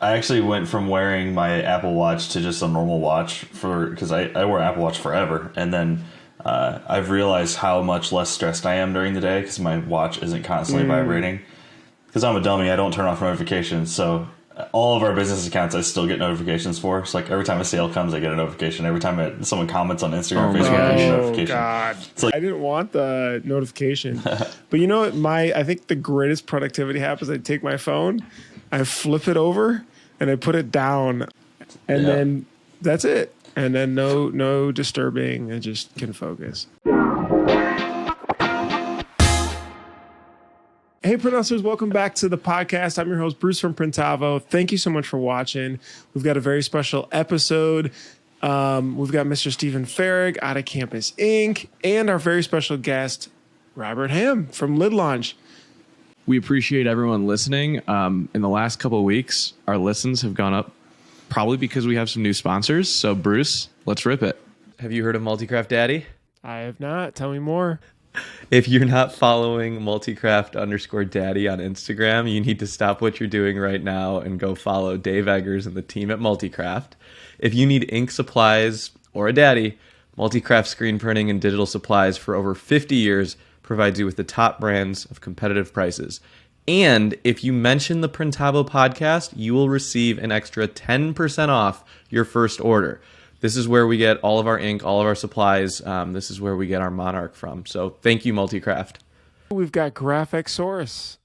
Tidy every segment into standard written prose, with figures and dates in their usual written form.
I actually went from wearing my Apple Watch to just a normal watch because I wore Apple Watch forever, and then I've realized how much less stressed I am during the day because my watch isn't constantly vibrating. Because I'm a dummy, I don't turn off notifications, so all of our business accounts I still get notifications for. So like every time a sale comes, I get a notification. Every time someone comments on Instagram or Facebook, I get a notification. Oh God! It's like, I didn't want the notification, but you know what? I think the greatest productivity happens. I take my phone, I flip it over, and I put it down, and then that's it. And then no disturbing. I just can focus. Hey, Printhustlers, welcome back to the podcast. I'm your host, Bruce from Printavo. Thank you so much for watching. We've got a very special episode. We've got Mr. Stephen Farrig out of Campus Inc. and our very special guest, Robert Ham from Lid Launch. We appreciate everyone listening. In the last couple of weeks, our listens have gone up probably because we have some new sponsors. So, Bruce, let's rip it. Have you heard of Multicraft Daddy? I have not. Tell me more. If you're not following multicraft_daddy on Instagram, you need to stop what you're doing right now and go follow Dave Eggers and the team at Multicraft. If you need ink supplies or a daddy, Multicraft screen printing and digital supplies for over 50 years provides you with the top brands of competitive prices. And if you mention the Printavo podcast, you will receive an extra 10% off your first order. This is where we get all of our ink, all of our supplies. This is where we get our Monarch from. So thank you, Multicraft. We've got Graphic Source.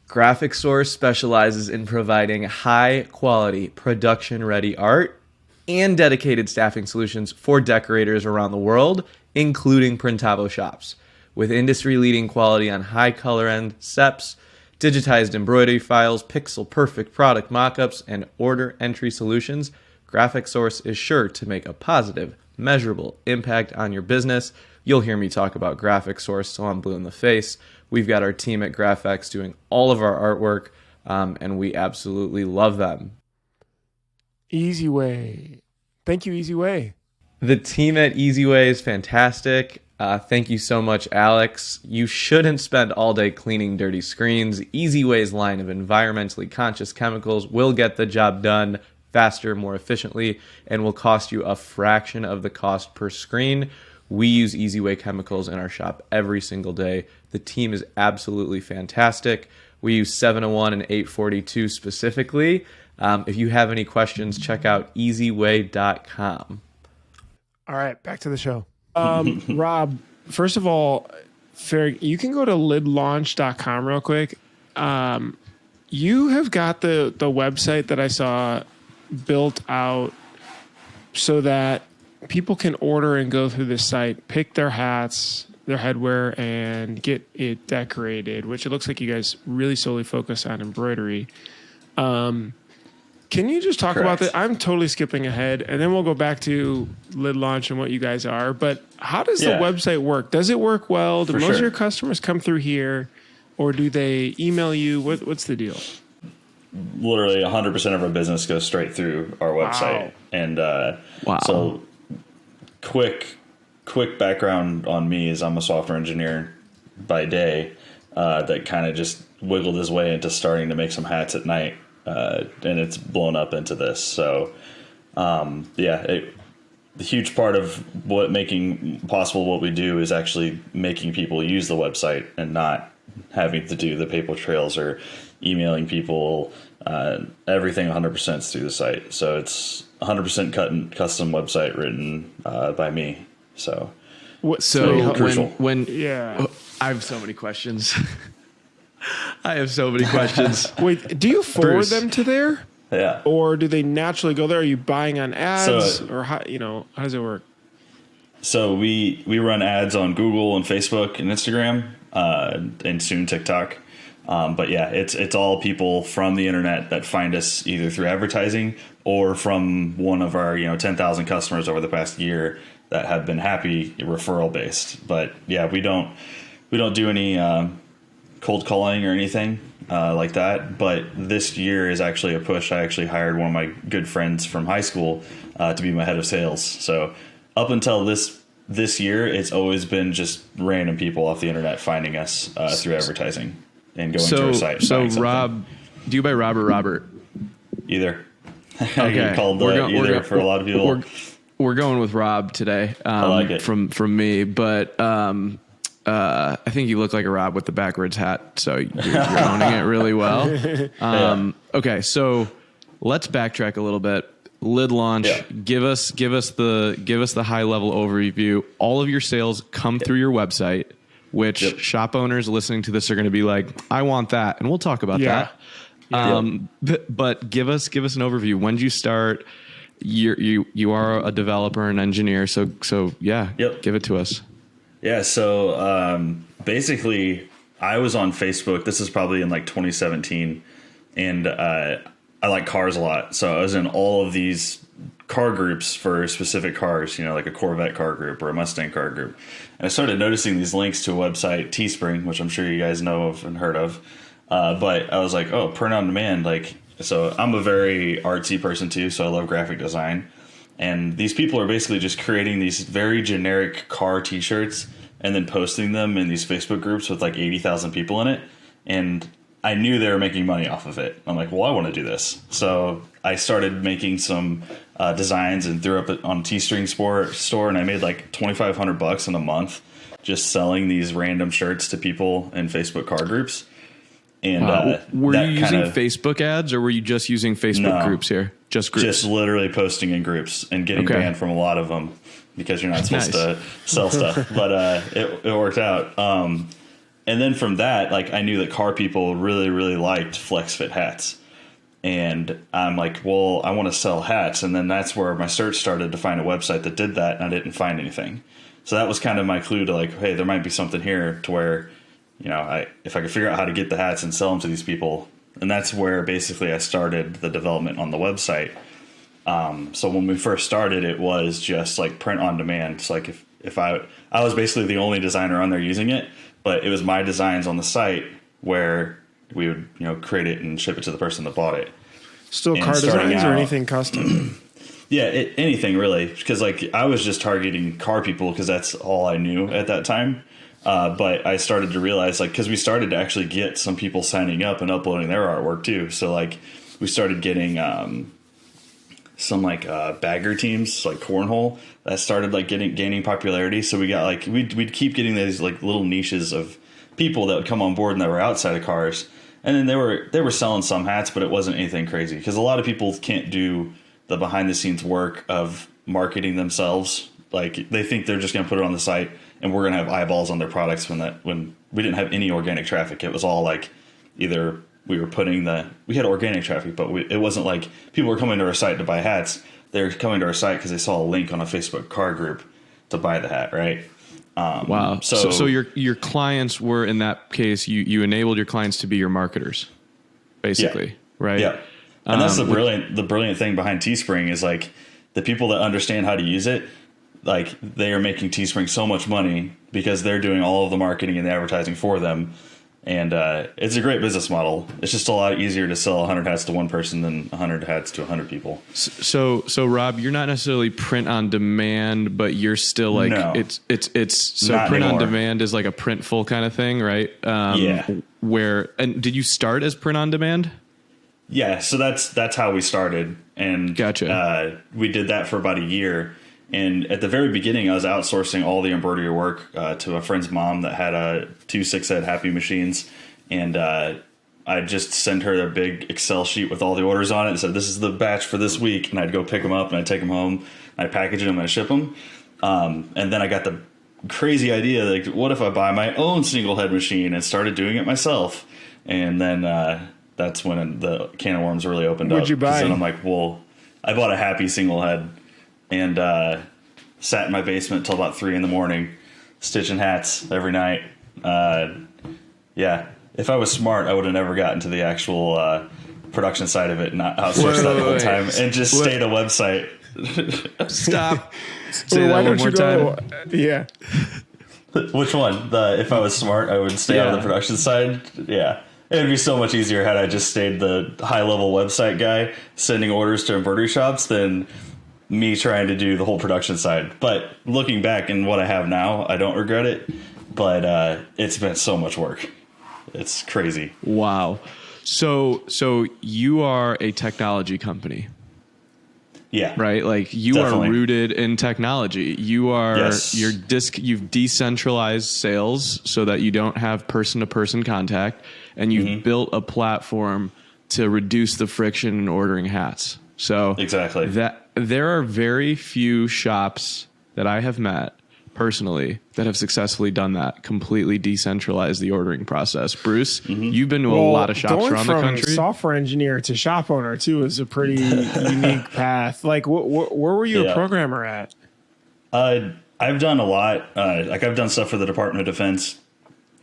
Graphic Source specializes in providing high-quality, production-ready art and dedicated staffing solutions for decorators around the world, including Printavo shops. With industry-leading quality on high color end SEPs, digitized embroidery files, pixel-perfect product mockups, and order entry solutions, Graphic Source is sure to make a positive, measurable impact on your business. You'll hear me talk about Graphic Source till I'm blue in the face. We've got our team at GraphX doing all of our artwork, and we absolutely love them. Easy Way. Thank you, Easy Way. The team at Easy Way is fantastic. Thank you so much, Alex. You shouldn't spend all day cleaning dirty screens. Easy Way's line of environmentally conscious chemicals will get the job done faster, more efficiently, and will cost you a fraction of the cost per screen. We use Easy Way chemicals in our shop every single day. The team is absolutely fantastic. We use 701 and 842 specifically. If you have any questions, check out easyway.com. All right, back to the show. Rob, first of all, you can go to lidlaunch.com real quick. You have got the website that I saw built out so that people can order and go through the site, pick their hats, their headwear, and get it decorated, which it looks like you guys really solely focus on embroidery. Can you just talk about that? I'm totally skipping ahead, and then we'll go back to Lid Launch and what you guys are. But how does the website work? Does it work well? Do most of your customers come through here, or do they email you? What's the deal? Literally 100% of our business goes straight through our website. Wow. And so quick background on me is I'm a software engineer by day that kind of just wiggled his way into starting to make some hats at night. And it's blown up into this. So, the huge part of making possible what we do is actually making people use the website and not having to do the paper trails or emailing people. Everything 100% is through the site. So it's 100% custom website written by me. So, crucial. I have so many questions. I have so many questions. Wait, do you forward them to there? Yeah. Or do they naturally go there? Are you buying on ads? Or how does it work? So we run ads on Google and Facebook and Instagram and soon TikTok. But yeah, it's all people from the internet that find us either through advertising or from one of our 10,000 customers over the past year that have been happy, referral based. But yeah, we don't do any cold calling or anything like that. But this year is actually a push. I actually hired one of my good friends from high school to be my head of sales. So up until this year, it's always been just random people off the internet finding us through advertising and going to our site. So Rob, do you buy Rob or Robert? Either. Okay. I get called either for a lot of people. We're going with Rob today. I like it. From me, but I think you look like a Rob with the backwards hat, so you're owning it really well. Okay, so let's backtrack a little bit. Lid Launch, give us the high level overview. All of your sales come through your website, which shop owners listening to this are going to be like, I want that, and we'll talk about that. But give us an overview. When did you start? You are a developer and engineer, so give it to us. Yeah, so basically, I was on Facebook. This is probably in like 2017, and I like cars a lot. So I was in all of these car groups for specific cars, like a Corvette car group or a Mustang car group. And I started noticing these links to a website, Teespring, which I'm sure you guys know of and heard of. But I was like, oh, print on demand. So I'm a very artsy person too, so I love graphic design. And these people are basically just creating these very generic car t-shirts and then posting them in these Facebook groups with like 80,000 people in it. And I knew they were making money off of it. I'm like, well, I want to do this. So I started making some designs and threw up it on Teespring store, and I made like $2,500 in a month just selling these random shirts to people in Facebook car groups. And were you using Facebook ads, or were you just using Facebook groups here? Just groups? Just literally posting in groups and getting banned from a lot of them because you're not supposed to sell stuff. But it worked out. And then from that, I knew that car people really, really liked Flex Fit hats. And I'm like, well, I want to sell hats. And then that's where my search started to find a website that did that, and I didn't find anything. So that was kind of my clue to hey, there might be something here to where, if I could figure out how to get the hats and sell them to these people. And that's where basically I started the development on the website. So when we first started, it was just print on demand. So if I was basically the only designer on there using it, but it was my designs on the site where we would, create it and ship it to the person that bought it. Still car designs or anything custom? Yeah, anything really. Because I was just targeting car people because that's all I knew at that time. But I started to realize because we started to actually get some people signing up and uploading their artwork too. So we started getting some bagger teams like cornhole that started gaining popularity. So we got we'd keep getting these little niches of people that would come on board and that were outside of cars. And then they were selling some hats, but it wasn't anything crazy because a lot of people can't do the behind the scenes work of marketing themselves. They think they're just going to put it on the site and we're going to have eyeballs on their products when we didn't have any organic traffic. It was all either we had organic traffic, but it wasn't people were coming to our site to buy hats. They were coming to our site because they saw a link on a Facebook car group to buy the hat, right? Wow. So your clients were, in that case, you enabled your clients to be your marketers, basically, right? Yeah. And that's the brilliant thing behind Teespring is the people that understand how to use it, they are making Teespring so much money because they're doing all of the marketing and the advertising for them. And it's a great business model. It's just a lot easier to sell 100 hats to one person than 100 hats to 100 people. So Rob, you're not necessarily print on demand, but you're still no, it's so not print anymore. on demand is like a Printful kind of thing, right? Yeah. And did you start as print on demand? Yeah. So that's how we started. And gotcha. We did that for about a year. And at the very beginning, I was outsourcing all the embroidery work to a friend's mom that had 2 6-head Happy machines. And I'd just send her a big Excel sheet with all the orders on it and said, this is the batch for this week. And I'd go pick them up and I'd take them home. I'd package them and I'd ship them. And then I got the crazy idea, what if I buy my own single head machine and started doing it myself? And then that's when the can of worms really opened up. What'd you buy? Then I'm like, well, I bought a Happy single head. And sat in my basement till about 3 a.m, stitching hats every night. Yeah, if I was smart, I would have never gotten to the actual production side of it and not outsourced that the whole time and just stayed a website. Stop. Say that one more time. Yeah. Which one? If I was smart, I would stay on the production side. Yeah. It'd be so much easier had I just stayed the high-level website guy sending orders to embroidery shops than me trying to do the whole production side. But looking back in what I have now, I don't regret it. But it's been so much work. It's crazy. Wow. So you are a technology company, Yeah. right? Like you Definitely. are rooted in technology. Yes. You've decentralized sales so that you don't have person to person contact, and you've built a platform to reduce the friction in ordering hats. So Exactly. that there are very few shops that I have met personally that have successfully done that, completely decentralized the ordering process. Bruce, you've been to a lot of shops going around the from country. software engineer to shop owner too is a pretty unique path. Like, where were you a Yeah. programmer at? I've done a lot. Like I've done stuff for the Department of Defense.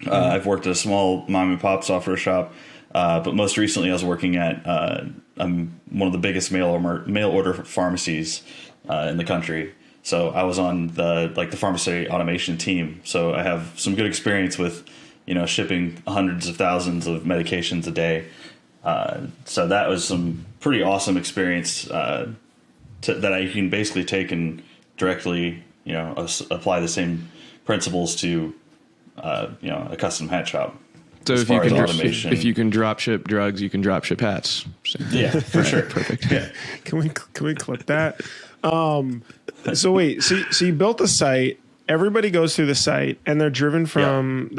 I've worked at a small mom and pop software shop. But most recently I was working at one of the biggest mail order pharmacies in the country. So I was on the pharmacy automation team. So I have some good experience with, shipping hundreds of thousands of medications a day. So that was some pretty awesome experience that I can basically take and directly, apply the same principles to, a custom hat shop. So as if you far as can automation. if you can drop ship drugs, you can drop ship hats. So, Yeah, for sure. perfect. Yeah. Can we clip that? So wait, so you built the site. Everybody goes through the site, and they're driven from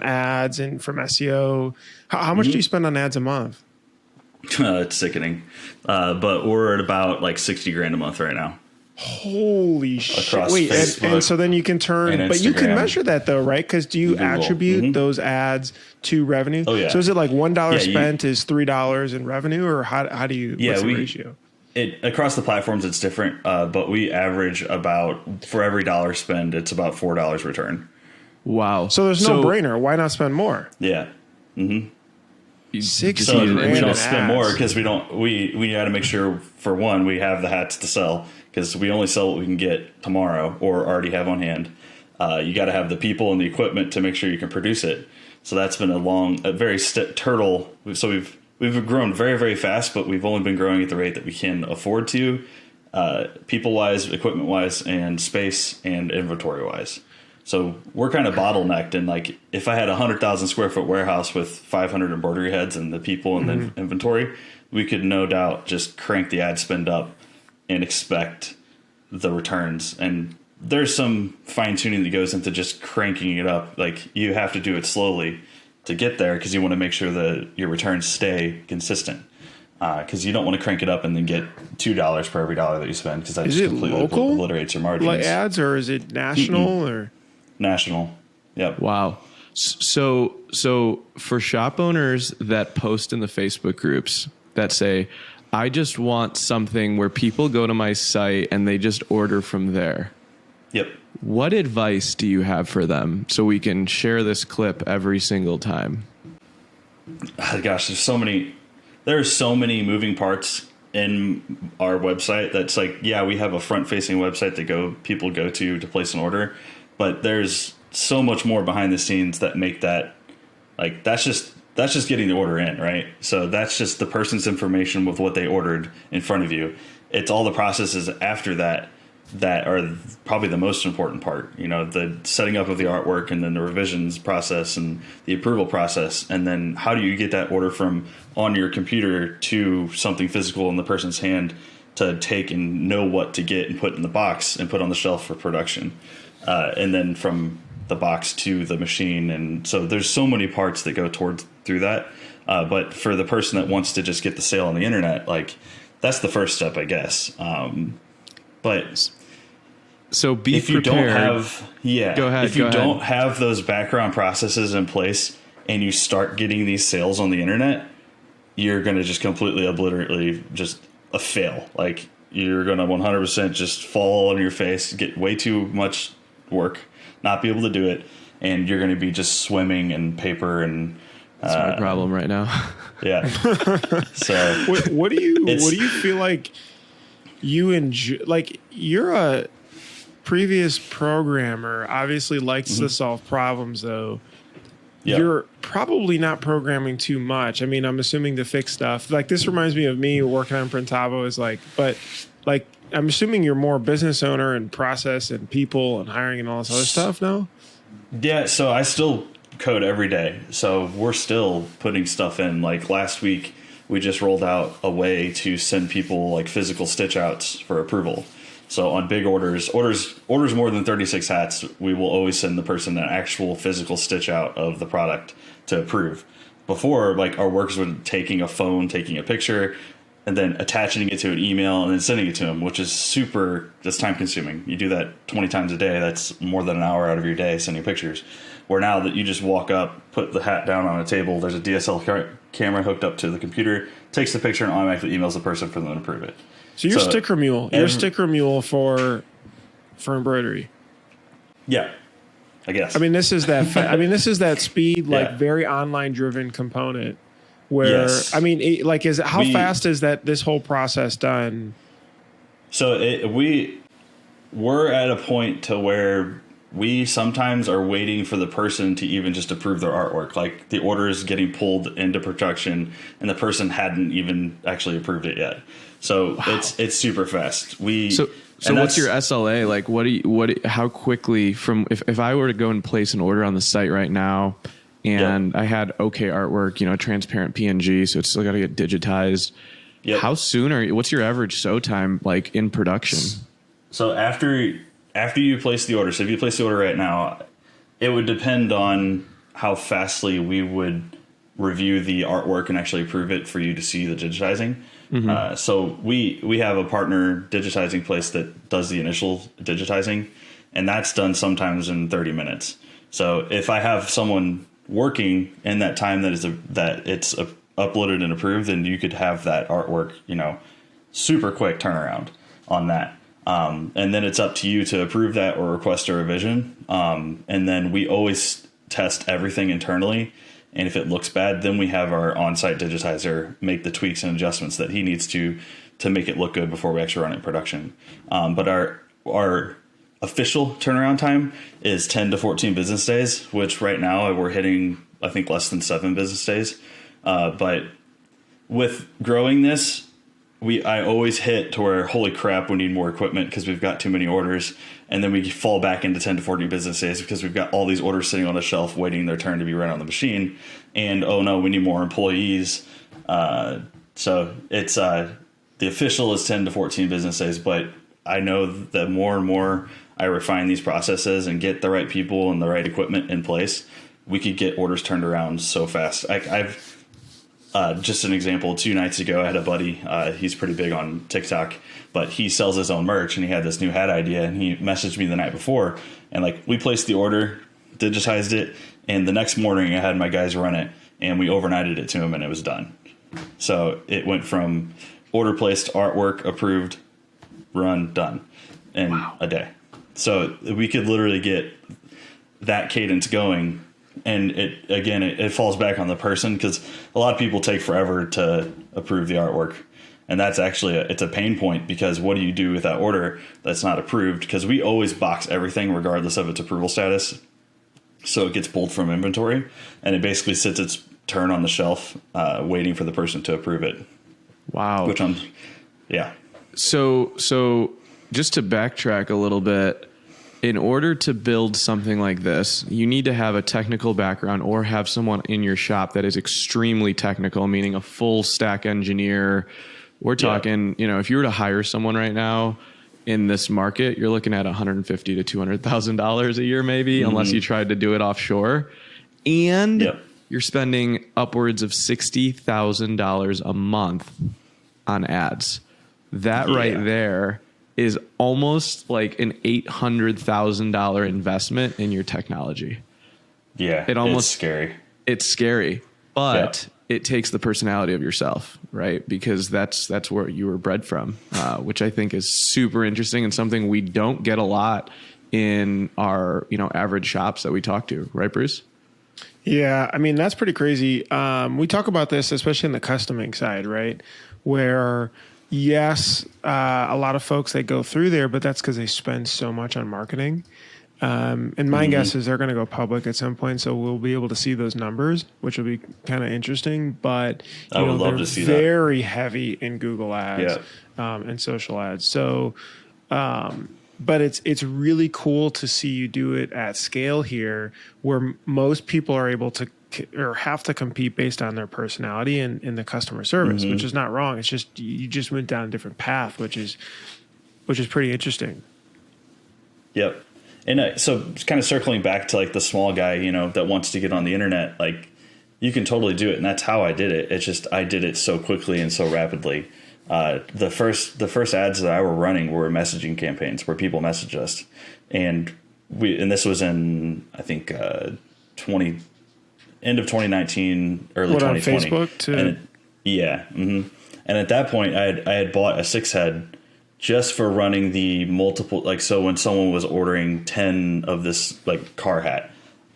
ads and from SEO. How much do you spend on ads a month? It's sickening. But we're at about like 60 grand a month right now. Holy shit! Across Wait, Facebook and so then you can turn, and but you can Instagram. measure that though, right? Because do you Google. attribute those ads to revenue? Oh, yeah. So is it like $1 Yeah, spent is $3 in revenue, or how do you? Yeah, what's the ratio? Across the platforms, it's different. But we average about, for every dollar spend, it's about $4 return. Wow. So there's no brainer. Why not spend more? Yeah. 60 So grand we in don't spend more ads. because we got to make sure, for one, we have the hats to sell, because we only sell what we can get tomorrow or already have on hand. You got to have the people and the equipment to make sure you can produce it. So that's been a very turtle. So we've grown very, very fast, but we've only been growing at the rate that we can afford to, people wise, equipment wise, and space and inventory wise. So we're kind of bottlenecked. And like, if I had a 100,000 square foot warehouse with 500 embroidery heads and the people and the inventory, we could no doubt just crank the ad spend up and expect the returns. And there's some fine tuning that goes into just cranking it up. Like, you have to do it slowly to get there, because you want to make sure that your returns stay consistent. Because you don't want to crank it up and then get $2 per every dollar that you spend, because that Is just it completely local? obliterates your margins. Like ads, or is it national or? National. Yep. Wow. So for shop owners that post in the Facebook groups that say, I just want something where people go to my site and they just order from there, Yep. what advice do you have for them so we can share this clip every single time? Gosh, there's so many moving parts in our website. That's like, yeah, we have a front facing website that people go to place an order, but there's so much more behind the scenes that make that, like, that's just getting the order in, right? So that's just the person's information with what they ordered in front of you. It's all the processes after that are probably the most important part. The setting up of the artwork, and then the revisions process and the approval process. And then how do you get that order from on your computer to something physical in the person's hand to take and know what to get and put in the box and put on the shelf for production. And then from the box to the machine. And so there's so many parts that go through that. But for the person that wants to just get the sale on the internet, like, that's the first step, I guess. But So be if you prepared. don't have, Go ahead, if you go don't ahead. have those background processes in place and you start getting these sales on the internet, you're going to just completely obliterate, just a fail. Like, you're going to 100% just fall on your face, get way too much work, not be able to do it. And you're going to be just swimming in paper and, That's my problem right now. yeah. So What do you feel like you enjoy? Like, you're a previous programmer, obviously likes to solve problems, though. yeah. You're probably not programming too much. I mean, I'm assuming to fix stuff. Like, this reminds me of me working on Printavo. Is like, but like, I'm assuming you're more business owner and process and people and hiring and all this other stuff now. Yeah, so I still code every day. So we're still putting stuff in. Like last week, we just rolled out a way to send people like physical stitch outs for approval. So on big orders more than 36 hats, we will always send the person an actual physical stitch out of the product to approve. Before, like our workers were taking a phone, taking a picture, and then attaching it to an email and then sending it to them, which is that's time consuming. You do that 20 times a day. That's more than an hour out of your day sending pictures. Where now that you just walk up, put the hat down on a table, there's a DSL camera hooked up to the computer, takes the picture and automatically emails the person for them to approve it. So you're sticker mule. You're sticker mule for embroidery. Yeah, I guess. I mean, this is that. This is that speed, like Yeah. very online driven component. Where Yes. I mean, how fast is that? This whole process done? So we're at a point to where we sometimes are waiting for the person to even just approve their artwork. Like the order is getting pulled into production and the person hadn't even actually approved it yet. So it's super fast. So what's your SLA? Like how quickly if I were to go and place an order on the site right now and I had okay artwork, transparent PNG, so it's still got to get digitized. Yep. How soon what's your average sew time like in production? So after you place the order, so if you place the order right now, it would depend on how fastly we would review the artwork and actually approve it for you to see the digitizing. Mm-hmm. So we have a partner digitizing place that does the initial digitizing, and that's done sometimes in 30 minutes. So if I have someone working in that time that it's uploaded and approved, then you could have that artwork, super quick turnaround on that. And then it's up to you to approve that or request a revision. And then we always test everything internally. And if it looks bad, then we have our on-site digitizer make the tweaks and adjustments that he needs to make it look good before we actually run it in production. But our official turnaround time is 10 to 14 business days, which right now we're hitting, I think, less than 7 business days. But with growing this, I always hit to where, holy crap, we need more equipment because we've got too many orders. And then we fall back into 10 to 14 business days because we've got all these orders sitting on the shelf waiting their turn to be run on the machine. And, oh no, we need more employees. So it's the official is 10 to 14 business days. But I know that more and more I refine these processes and get the right people and the right equipment in place, we could get orders turned around so fast. I've just an example, 2 nights ago, I had a buddy, he's pretty big on TikTok, but he sells his own merch and he had this new hat idea and he messaged me the night before and we placed the order, digitized it. And the next morning I had my guys run it and we overnighted it to him and it was done. So it went from order placed, artwork approved, run, done in a day. So we could literally get that cadence going. And it falls back on the person because a lot of people take forever to approve the artwork. And that's actually it's a pain point because what do you do with that order that's not approved? Because we always box everything regardless of its approval status. So it gets pulled from inventory and it basically sits its turn on the shelf waiting for the person to approve it. Wow. So just to backtrack a little bit, in order to build something like this, you need to have a technical background or have someone in your shop that is extremely technical, meaning a full stack engineer. We're talking, if you were to hire someone right now in this market, you're looking at $150,000 to $200,000 a year, maybe, unless you tried to do it offshore. And you're spending upwards of $60,000 a month on ads. That right there is almost like an $800,000 investment in your technology. Yeah, it's scary. It's scary, but it takes the personality of yourself, right? Because that's where you were bred from, which I think is super interesting and something we don't get a lot in our average shops that we talk to, right, Bruce? Yeah, I mean that's pretty crazy. We talk about this, especially in the customing side, right? Where yes, a lot of folks they go through there, but that's because they spend so much on marketing. And my guess is they're going to go public at some point, so we'll be able to see those numbers, which will be kind of interesting. But I would love to see that. Very heavy in Google ads and social ads. So but it's really cool to see you do it at scale here, where most people are able to or have to compete based on their personality and in the customer service, which is not wrong. It's just you just went down a different path, which is pretty interesting. Yep. And so kind of circling back to like the small guy, you know, that wants to get on the internet, like you can totally do it. And that's how I did it. It's just, I did it so quickly and so rapidly. The first ads that I were running were messaging campaigns where people messaged us, and this was in, I think, end of 2019, early 2020. On Facebook too? Yeah. Mm-hmm. And at that point I had bought a 6-head just for running the multiple, like, so when someone was ordering 10 of this like car hat,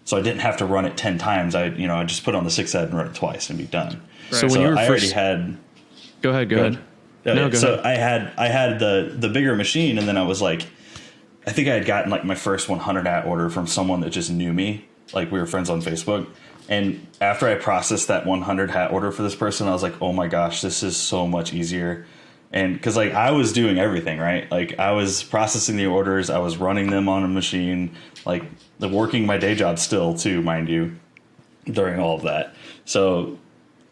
so I didn't have to run it 10 times. I just put on the 6-head and run it twice and be done. Right. So when you were already had. Go ahead. Go No, go so ahead. I had the bigger machine, and then I was like, I think I had gotten like my first 100 hat order from someone that just knew me. Like we were friends on Facebook. And after I processed that 100 hat order for this person, I was like, oh my gosh, this is so much easier. And because like I was doing everything, right? Like I was processing the orders, I was running them on a machine, like working my day job still too, mind you, during all of that. So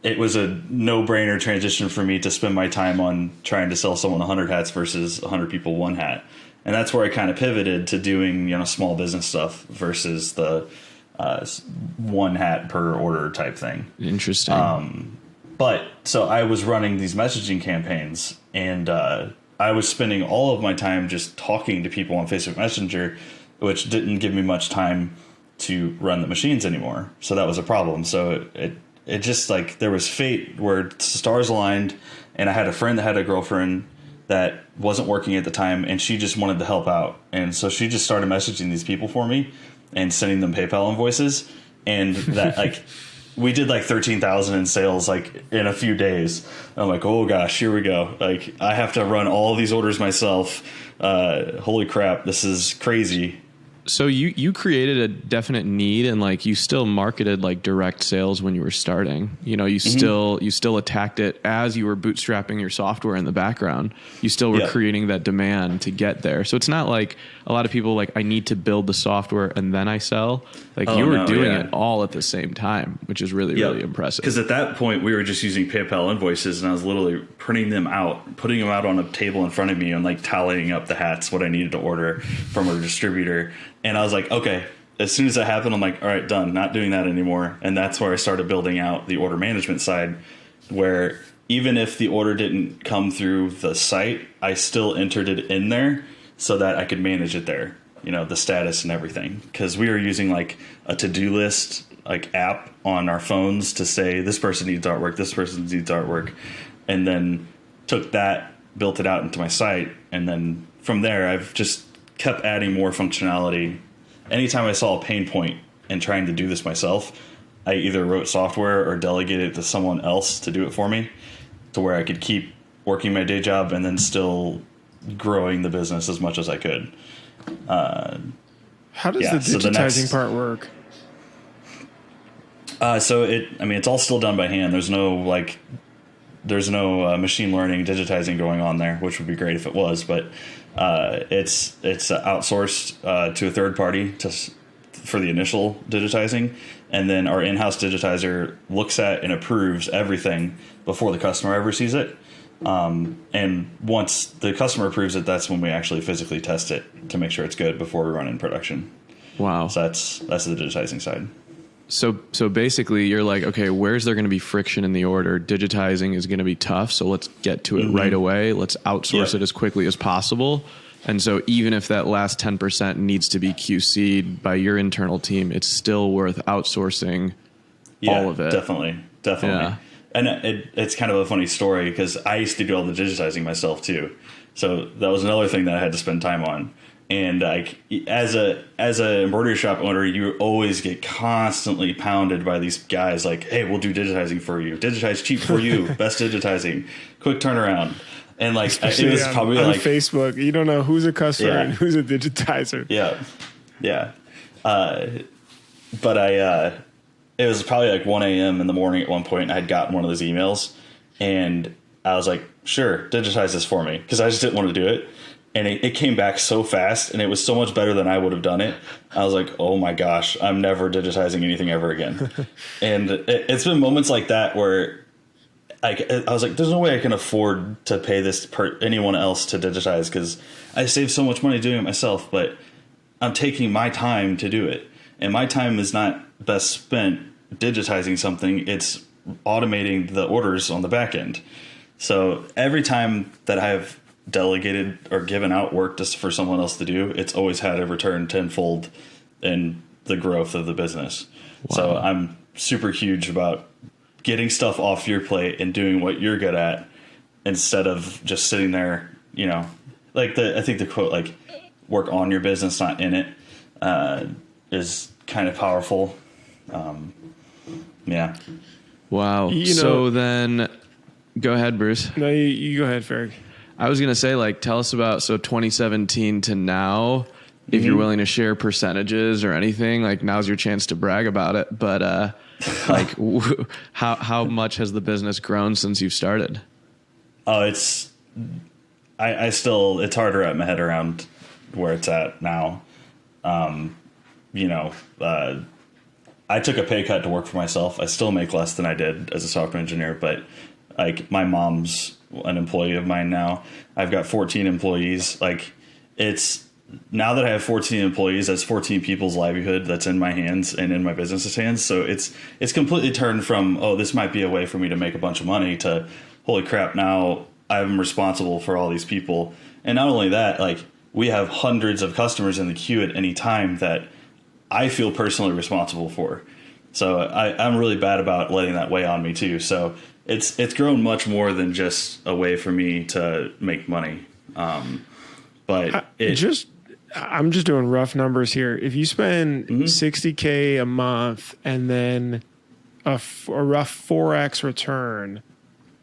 it was a no-brainer transition for me to spend my time on trying to sell someone 100 hats versus 100 people one hat. And that's where I kind of pivoted to doing, small business stuff versus the one hat per order type thing. Interesting. But so I was running these messaging campaigns, and I was spending all of my time just talking to people on Facebook Messenger, which didn't give me much time to run the machines anymore. So that was a problem. So it just like there was fate where stars aligned, and I had a friend that had a girlfriend that wasn't working at the time, and she just wanted to help out. And so she just started messaging these people for me and sending them PayPal invoices. And that like we did like 13,000 in sales like in a few days. I'm like, oh gosh, here we go. Like I have to run all of these orders myself. Holy crap, this is crazy. So you created a definite need, and like you still marketed like direct sales when you were starting. You still attacked it as you were bootstrapping your software in the background. You still were creating that demand to get there. So it's not like a lot of people like, I need to build the software and then I sell. Like you were doing it all at the same time, which is really impressive. Because at that point we were just using PayPal invoices, and I was literally printing them out, putting them out on a table in front of me, and like tallying up the hats, what I needed to order from a distributor. And I was like, okay, as soon as that happened, I'm like, all right, done, not doing that anymore. And that's where I started building out the order management side, where even if the order didn't come through the site, I still entered it in there so that I could manage it there, the status and everything. Because we were using like a to-do list like app on our phones to say this person needs artwork, this person needs artwork, and then took that, built it out into my site, and then from there I've just kept adding more functionality. Anytime I saw a pain point in trying to do this myself, I either wrote software or delegated it to someone else to do it for me, to where I could keep working my day job and then still growing the business as much as I could. How does the digitizing part work? So it's all still done by hand. There's no machine learning digitizing going on there, which would be great if it was, but it's outsourced to a third party for the initial digitizing, and then our in-house digitizer looks at and approves everything before the customer ever sees it. And once the customer approves it, that's when we actually physically test it to make sure it's good before we run in production. Wow. So that's the digitizing side. So basically you're like, okay, where's there going to be friction in the order? Digitizing is going to be tough. So let's get to it right away. Let's outsource it as quickly as possible. And so even if that last 10% needs to be QC'd by your internal team, it's still worth outsourcing all of it. Definitely. Yeah. And it's kind of a funny story because I used to do all the digitizing myself too. So that was another thing that I had to spend time on. And like as a embroidery shop owner, you always get constantly pounded by these guys like, hey, we'll do digitizing for you. Digitize cheap for you. Best digitizing. Quick turnaround. And like especially it was probably on like Facebook, you don't know who's a customer and who's a digitizer. Yeah. But it was probably like 1 a.m. in the morning at one point, and I had gotten one of those emails, and I was like, sure, digitize this for me, because I just didn't want to do it. and it came back so fast, and it was so much better than I would have done it. I was like, oh my gosh, I'm never digitizing anything ever again. And it's been moments like that where I was like, there's no way I can afford to pay this anyone else to digitize, because I save so much money doing it myself, but I'm taking my time to do it. And my time is not best spent digitizing something. It's automating the orders on the back end. So every time that I've delegated or given out work just for someone else to do, it's always had a return tenfold in the growth of the business. Wow. So I'm super huge about getting stuff off your plate and doing what you're good at instead of just sitting there, you know, like I think the quote, like, work on your business, not in it, is kind of powerful. Yeah. Wow. So then go ahead, Bruce. No, you go ahead, Ferg. I was going to say, like, tell us about, 2017 to now, if you're willing to share percentages or anything, like, now's your chance to brag about it. But, like, how much has the business grown since you've started? Oh, I still, it's hard to wrap my head around where it's at now. You know, I took a pay cut to work for myself. I still make less than I did as a software engineer, but like, my mom's an employee of mine now. I've got 14 employees. Like, it's now that I have 14 employees, that's 14 people's livelihood that's in my hands and in my business's hands. So it's completely turned from, oh, this might be a way for me to make a bunch of money, to, holy crap, now I'm responsible for all these people. And not only that, like, we have hundreds of customers in the queue at any time that I feel personally responsible for. So I'm really bad about letting that weigh on me too. So it's grown much more than just a way for me to make money. But I'm just doing rough numbers here. If you spend $60K a month and then a rough 4x return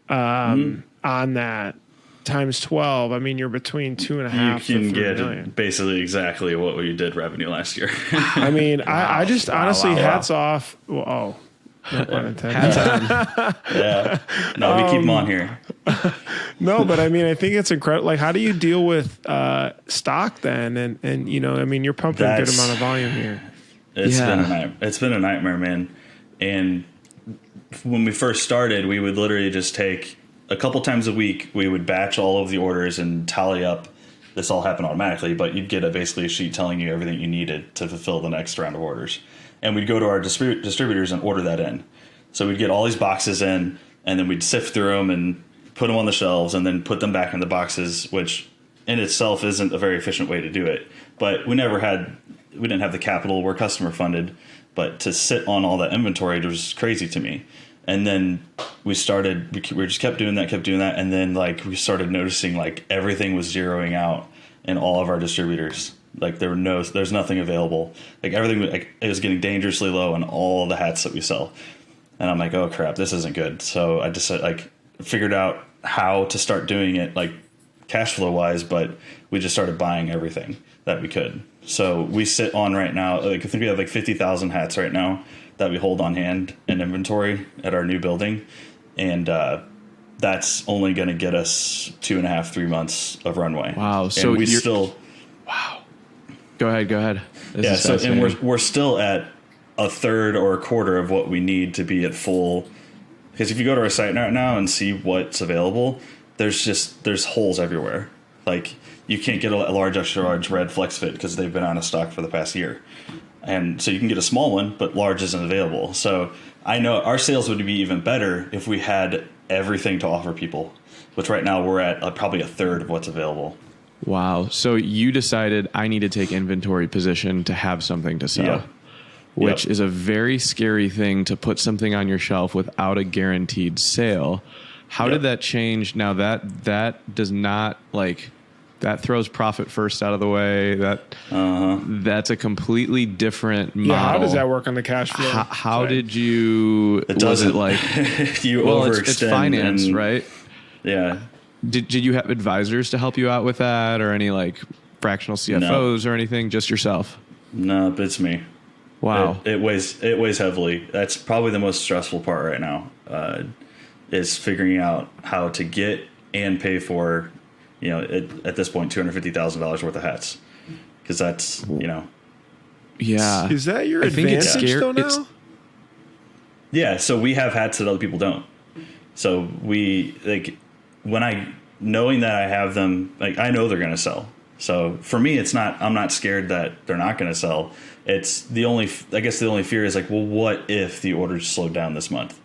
on that times 12, I mean, you're between 2.5 you can to 3 get million. Basically exactly what we did revenue last year. I mean, I just honestly, hats off. Well, no pun intended. Yeah. No, we keep them on here. No, but I mean, I think it's incredible. Like, how do you deal with stock then? And you know, I mean, you're pumping a good amount of volume here. It's been a nightmare, man. And when we first started, we would literally just take a couple times a week, we would batch all of the orders and tally up. This all happened automatically, but you'd get basically a sheet telling you everything you needed to fulfill the next round of orders. And we'd go to our distributors and order that in. So we'd get all these boxes in, and then we'd sift through them and put them on the shelves and then put them back in the boxes, which in itself isn't a very efficient way to do it. But we didn't have the capital. We're customer funded, but to sit on all that inventory was crazy to me. And then we just kept doing that. And then, like, we started noticing, like, everything was zeroing out in all of our distributors. Like, there's nothing available. Like, everything, like, it was getting dangerously low on all the hats that we sell. And I'm like, oh crap, this isn't good. So I just figured out how to start doing it, like, cash flow wise, but we just started buying everything that we could. So we sit on right now, like, I think we have like 50,000 hats right now that we hold on hand in inventory at our new building. And that's only going to get us 2.5, 3 months of runway. Wow. So and wow. Go ahead. We're still at a third or a quarter of what we need to be at full. Because if you go to our site right now and see what's available, there's holes everywhere. Like, you can't get a large, extra large red flex fit because they've been out of stock for the past year. And so you can get a small one, but large isn't available. So I know our sales would be even better if we had everything to offer people, which right now we're at probably a third of what's available. Wow. So you decided, I need to take inventory position to have something to sell. Yeah. Which is a very scary thing, to put something on your shelf without a guaranteed sale. How did that change? Now that does not, like, that throws profit first out of the way. That's a completely different model. Yeah, how does that work on the cash flow? How did you? It doesn't. Was it like you overextend? It's finance, right? Yeah. Did you have advisors to help you out with that, or any, like, fractional CFOs or anything? Just yourself? No, it's me. Wow. It weighs heavily. That's probably the most stressful part right now, is figuring out how to get and pay for, at this point, $250,000 worth of hats, because that's Yeah. Is that your I think it's advantage though it's- now? Yeah, so we have hats that other people don't. So we knowing that I have them, like I know they're going to sell. So for me, I'm not scared that they're not going to sell. It's the only fear is like, well, what if the orders slowed down this month?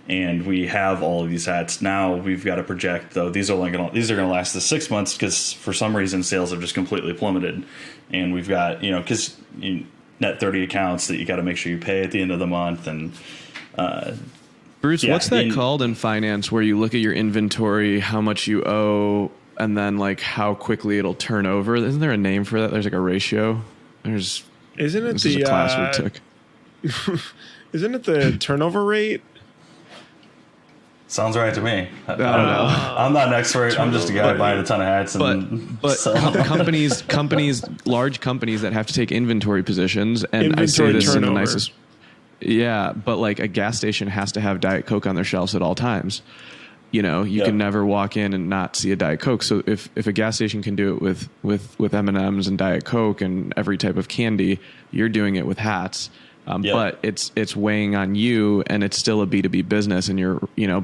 And we have all of these hats now. We've got to project though these are going to last the 6 months, because for some reason sales have just completely plummeted, and we've got because net 30 accounts that you got to make sure you pay at the end of the month. And Bruce, yeah, what's that called in finance where you look at your inventory, how much you owe, and then like how quickly it'll turn over? Isn't there a name for that? There's like a ratio. Isn't it This is the a class we took. Isn't it the turnover rate? sounds right to me. I don't know. I'm not an expert. I'm just a guy buying a ton of hats. But companies, large companies that have to take inventory positions, and I say Inventory this in the turnover. nicest. Yeah, but like a ast station has to have Diet Coke on their shelves at all times. You Yep. can never walk in and not see a Diet Coke. So if a gas station can do it with M&Ms and Diet Coke and every type of candy, you're doing it with hats. Yep. But it's weighing on you, and it's still a B2B business, and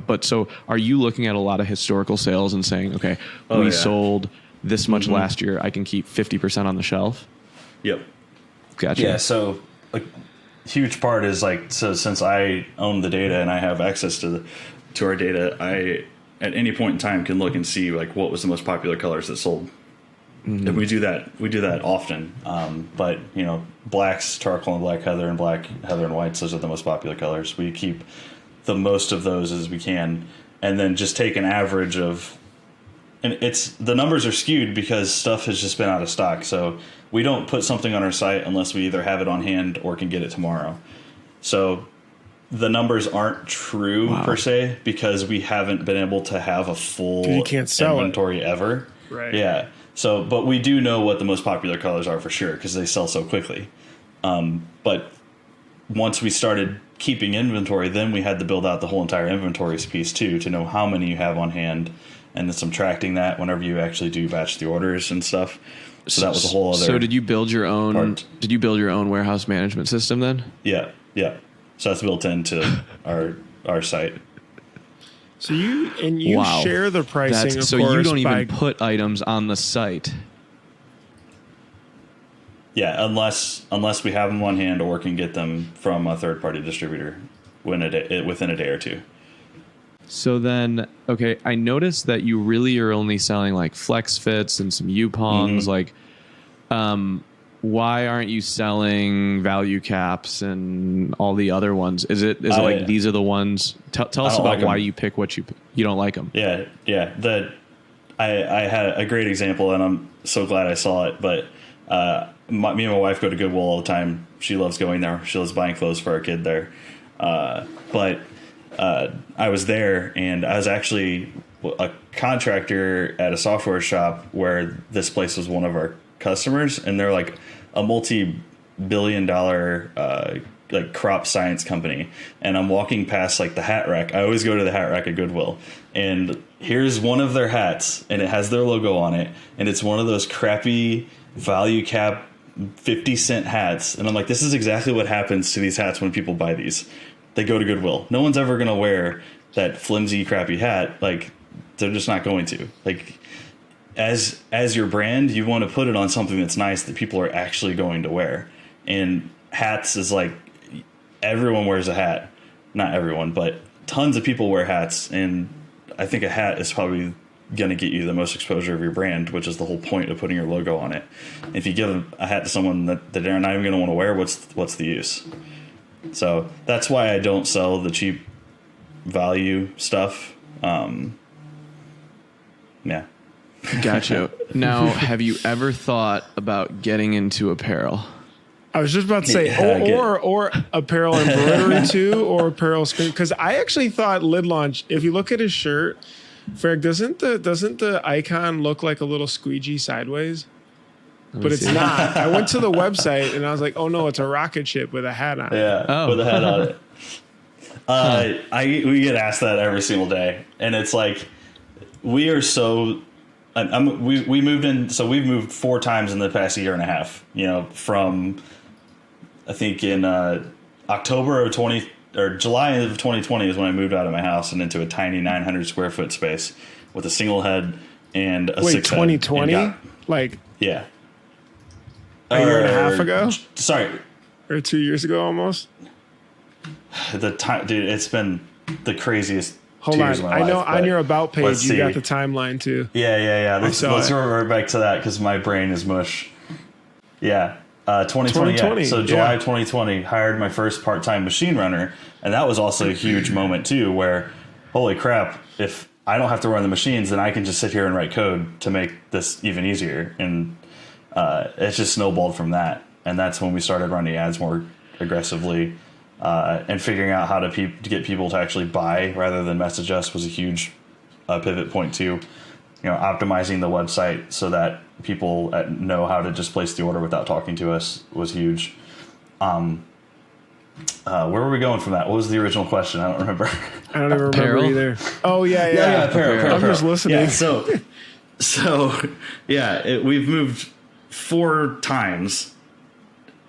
but so are you looking at a lot of historical sales and saying, okay, Oh, we yeah. sold this much last year, I can keep 50% on the shelf? Yep. Gotcha. Yeah. So like, huge part is like, so since I own the data and I have access to our data, I at any point in time can look and see like what was the most popular colors that sold. And we do that often. But blacks, charcoal and black heather, and black heather and whites, those are the most popular colors. We keep the most of those as we can, and then just take an average of, and the numbers are skewed because stuff has just been out of stock. So we don't put something on our site unless we either have it on hand or can get it tomorrow. So the numbers aren't true per se, because we haven't been able to have a full You can't sell inventory ever. Right. Yeah. So, but we do know what the most popular colors are for sure, because they sell so quickly. But once we started keeping inventory, then we had to build out the whole entire inventories piece too, to know how many you have on hand, and then subtracting that whenever you actually do batch the orders and stuff. So that was a whole other. So did you build your own? part. Did you build your own warehouse management system then? Yeah. So that's built into our site. So you Wow. share the pricing. So of course, you don't by, even put items on the site. Yeah, unless we have them on hand or can get them from a third party distributor within a day or two. So then, okay, I noticed that you really are only selling like flex fits and some Yupongs. Like, why aren't you selling value caps and all the other ones? Is it like these are the ones? Tell us don't about like 'em. why you pick what you don't like them. Yeah. I had a great example, and I'm so glad I saw it. But me and my wife go to Goodwill all the time. She loves going there. She loves buying clothes for our kid there. But I was there, and I was actually a contractor at a software shop where this place was one of our customers, and they're like a multi-billion-dollar like crop science company. And I'm walking past like the hat rack. I always go to the hat rack at Goodwill, and here's one of their hats, and it has their logo on it, and it's one of those crappy value cap 50-cent hats. And I'm like, this is exactly what happens to these hats when people buy these. They go to Goodwill. No one's ever going to wear that flimsy, crappy hat. Like, they're just not going to. Like, as your brand, you want to put it on something that's nice that people are actually going to wear. And hats is like, everyone wears a hat. Not everyone, but tons of people wear hats. And I think a hat is probably going to get you the most exposure of your brand, which is the whole point of putting your logo on it. If you give a hat to someone that they're not even going to want to wear, what's the use? So that's why I don't sell the cheap value stuff. Yeah. Gotcha. Now, have you ever thought about getting into apparel? I was just about to say, Yeah, or apparel embroidery too, or apparel screen. Because I actually thought Lid Launch. If you look at his shirt, Ferg, doesn't the icon look like a little squeegee sideways? But it's not. I went to the website and I was like, oh no, it's a rocket ship with a hat on. Yeah, Oh. with a hat on it. We get asked that every single day, and it's like we are so we moved in, so we've moved 4 times in the past year and a half. You know, from I think in October of 20 or July of 2020 is when I moved out of my house and into a tiny 900 square foot space with a single head and a Wait, 6 head. 2020? Like Yeah. a year and a half ago? Sorry, Or 2 years ago almost? the time, dude. It's been the craziest. Hold 2 on. years of my I know life, on but your about page let's you see. got the timeline too. Yeah. Let's saw it. revert back to that because my brain is mush. Yeah. 2020. 2020, Yeah. So July yeah. 2020, hired my first part-time machine runner, and that was also a huge moment too. Where, holy crap! If I don't have to run the machines, then I can just sit here and write code to make this even easier. And it's just snowballed from that. And that's when we started running ads more aggressively. And figuring out how to get people to actually buy rather than message us was a huge pivot point too. You know, optimizing the website so that people know how to just place the order without talking to us was huge. Where were we going from that? What was the original question? I don't remember. I don't even remember Apparel? either. Oh yeah. apparel. I'm just listening. Yeah, we've moved 4 times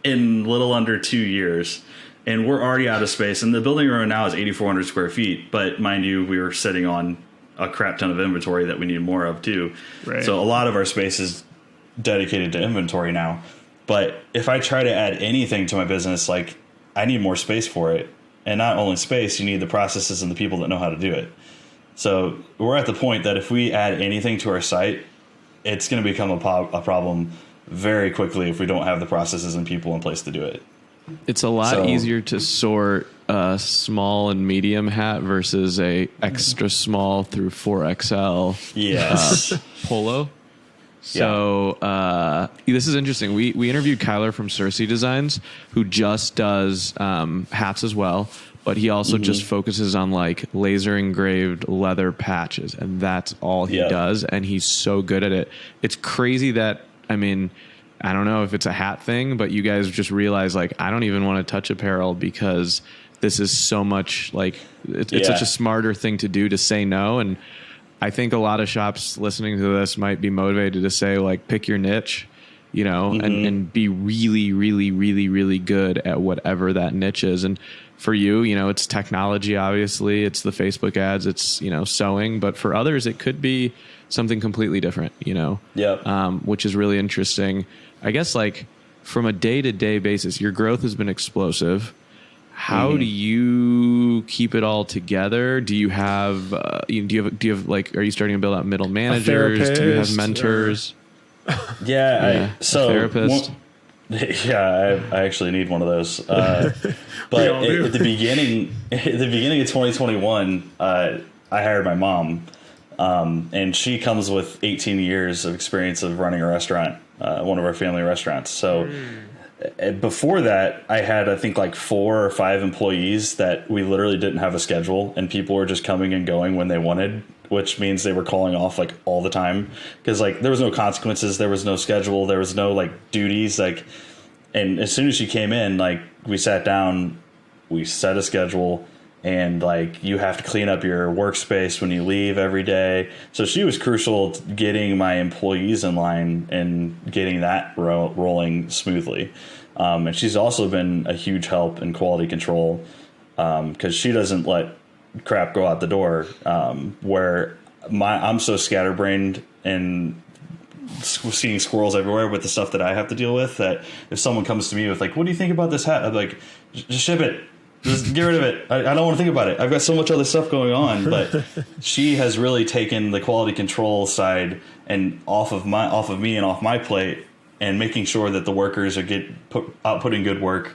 in little under 2 years, and we're already out of space. And the building we're in now is 8,400 square feet. But mind you, we were sitting on a crap ton of inventory that we need more of too. Right. So a lot of our space is dedicated to inventory now. But if I try to add anything to my business, like I need more space for it. And not only space, you need the processes and the people that know how to do it. So we're at the point that if we add anything to our site, it's going to become a problem very quickly if we don't have the processes and people in place to do it. It's a lot So- easier to sort a small and medium hat versus a extra small through 4XL Yes. polo. So this is interesting. We interviewed Kyler from Cersei Designs, who just does hats as well, but he also just focuses on like laser engraved leather patches, and that's all he Yeah. does. And he's so good at it. It's crazy that, I mean, I don't know if it's a hat thing, but you guys just realize like I don't even want to touch apparel because this is so much like it's such a smarter thing to do to say no. And I think a lot of shops listening to this might be motivated to say like pick your niche, you know, and be really, really, really, really good at whatever that niche is. And for you, you know, it's technology, obviously, it's the Facebook ads, it's, you know, sewing, but for others, it could be something completely different, you know, which is really interesting. I guess like from a day-to-day basis, your growth has been explosive. How do you keep it all together? Do you have, do you have like, are you starting to build out middle managers? Do you have therapist, mentors? Yeah. A therapist. I actually need one of those. But all do. at the beginning of 2021, I hired my mom, and she comes with 18 years of experience of running a restaurant, one of our family restaurants. So before that, I had, I think, like 4 or 5 employees that we literally didn't have a schedule, and people were just coming and going when they wanted, which means they were calling off like all the time because like there was no consequences, there was no schedule, there was no like duties, like. And as soon as she came in, like we sat down, we set a schedule, and like you have to clean up your workspace when you leave every day. So she was crucial to getting my employees in line and getting that rolling smoothly. And she's also been a huge help in quality control because she doesn't let crap go out the door. Where I'm so scatterbrained and seeing squirrels everywhere with the stuff that I have to deal with, that if someone comes to me with like, what do you think about this hat? I'm like, just ship it. Just get rid of it. I don't want to think about it. I've got so much other stuff going on. But she has really taken the quality control side and off of me and off my plate, and making sure that the workers are outputting good work,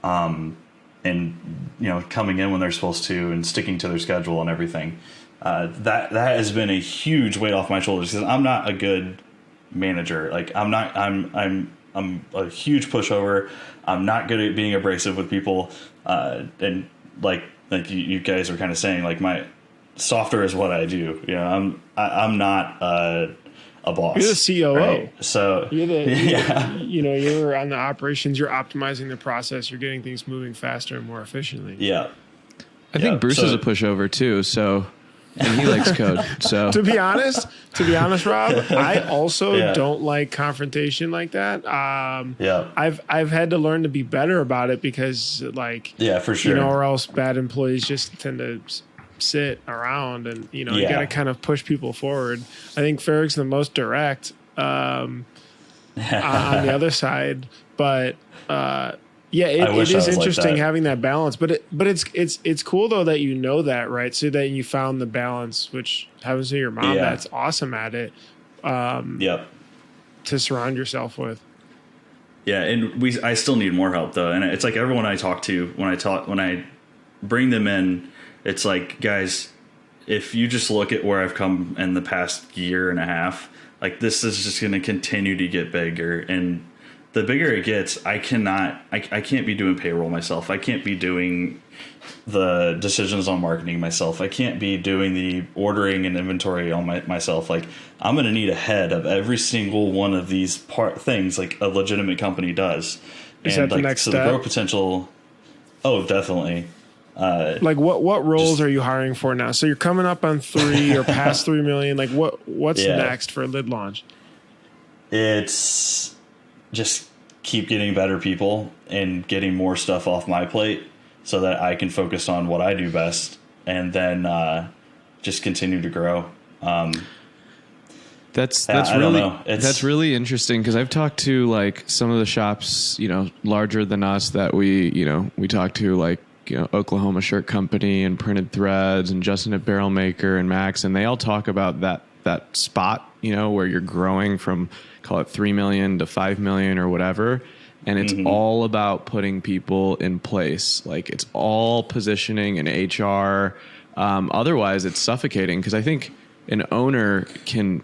and you know, coming in when they're supposed to and sticking to their schedule and everything. That has been a huge weight off my shoulders because I'm not a good manager. Like I'm a huge pushover. I'm not good at being abrasive with people. And like you guys are kind of saying, like my software is what I do. You know, I'm not a boss. You're the COO. Right? So You're you're on the operations, you're optimizing the process, you're getting things moving faster and more efficiently. Yeah. I think Bruce is a pushover too. So and he likes code. So To be honest, Rob, I also Yeah. don't like confrontation like that. Yeah. I've had to learn to be better about it because, like, Yeah, for sure. or else bad employees just tend to sit around, and you Yeah. got to kind of push people forward. I think Farrick's the most direct on the other side, but yeah, it wish I is was like interesting that. having that balance. But it's cool though that you know that, right? So that you found the balance, which happens to your mom. Yeah. That's awesome at it Yep. to surround yourself with. Yeah, and I still need more help though, and it's like everyone I talk to when I bring them in, it's like, guys, if you just look at where I've come in the past year and a half, like this is just going to continue to get bigger, and the bigger it gets, I can't be doing payroll myself. I can't be doing the decisions on marketing myself. I can't be doing the ordering and inventory on myself. Like, I'm going to need a head of every single one of these things, like a legitimate company does. Is that the like, next so step? the growth potential. Oh, definitely. Like what roles are you hiring for now? So you're coming up on 3 or past 3 million. Like what's Yeah. next for Lid Launch? It's just keep getting better people and getting more stuff off my plate so that I can focus on what I do best, and then just continue to grow. That's I don't really know. that's really interesting because I've talked to like some of the shops, larger than us that we talk to, like, Oklahoma Shirt Company and Printed Threads and Justin at Barrel Maker and Max, and they all talk about that spot, where you're growing from, call it 3 million to 5 million or whatever. And it's all about putting people in place. Like, it's all positioning and HR. Otherwise it's suffocating, because I think an owner can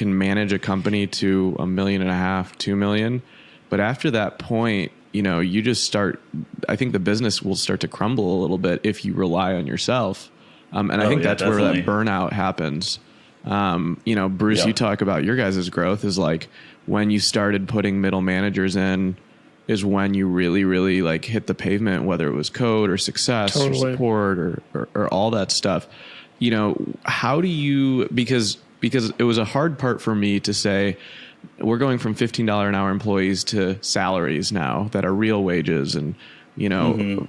manage a company to $1.5 million, 2 million. But after that point, you just start, I think the business will start to crumble a little bit if you rely on yourself. And I think that's where that burnout happens. Bruce, Yep. you talk about your guys' growth is like when you started putting middle managers in is when you really, really like hit the pavement, whether it was code or success or Totally. support or all that stuff. How do you, because it was a hard part for me to say, we're going from $15 an hour employees to salaries now that are real wages. And,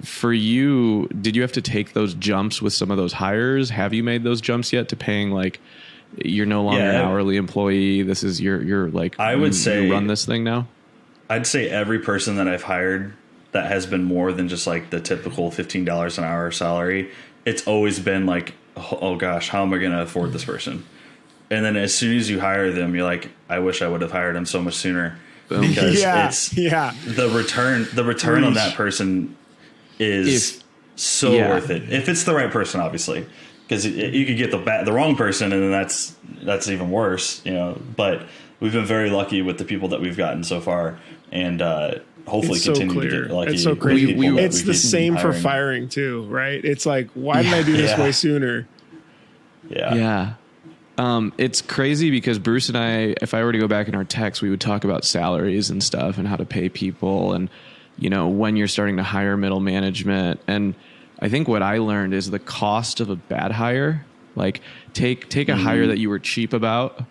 for you, did you have to take those jumps with some of those hires? Have you made those jumps yet to paying, like, you're no longer an hourly employee? This is you're like, I would say you run this thing now. I'd say every person that I've hired that has been more than just like the typical $15 an hour salary, it's always been like, oh gosh, how am I going to afford this person? And then as soon as you hire them, you're like, I wish I would have hired him so much sooner, because it's the return on that person is worth it. If it's the right person, obviously, because you could get the wrong person, and then that's even worse, but we've been very lucky with the people that we've gotten so far, and hopefully It's so continue clear. to get lucky. It's so with crazy. people that It's we the keep same for hiring. firing too, right? It's like, why didn't I do this way sooner? Yeah. It's crazy because Bruce and I, if I were to go back in our texts, we would talk about salaries and stuff and how to pay people, and when you're starting to hire middle management. And I think what I learned is the cost of a bad hire. Like, take a hire that you were cheap about,